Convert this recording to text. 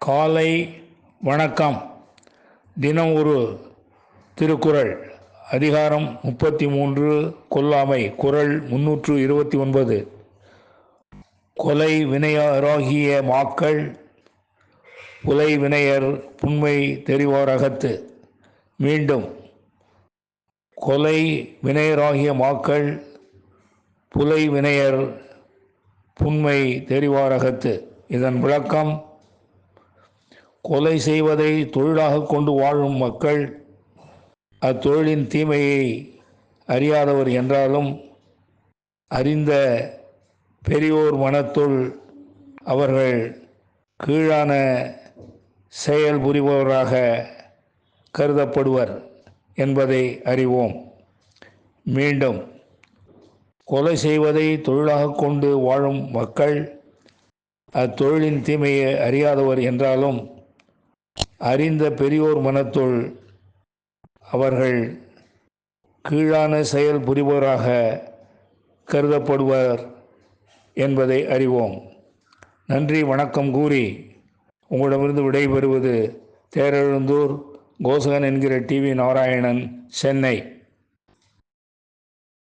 காலை வணக்கம். தினம் ஒரு திருக்குறள். அதிகாரம் 33, கொல்லாமை. குறள் 329. கொலை வினையராகிய மாக்கள் புலை வினையர் புன்மை தெரிவாரகத்து. மீண்டும், கொலை வினையராகிய மாக்கள் புலை வினையர் புன்மை தெரிவாரகத்து. இதன் விளக்கம்: கொலை செய்வதை தொழிலாக கொண்டு வாழும் மக்கள் அத்தொழிலின் தீமையை அறியாதவர் என்றாலும், அறிந்த பெரியோர் மனத்துள் அவர்கள் கீழான செயல் புரிபவராக கருதப்படுவர் என்பதை அறிவோம். மீண்டும், கொலை செய்வதை தொழிலாக கொண்டு வாழும் மக்கள் அத்தொழிலின் தீமையை அறியாதவர் என்றாலும், அறிந்த பெரியோர் மனத்துள் அவர்கள் கீழான செயல் புரிபவராக கருதப்படுவர் என்பதை அறிவோம். நன்றி வணக்கம் கூறி உங்களிடமிருந்து விடைபெறுவது தேரெழுந்தூர் கோசகன் என்கிற டிவி நாராயணன், சென்னை.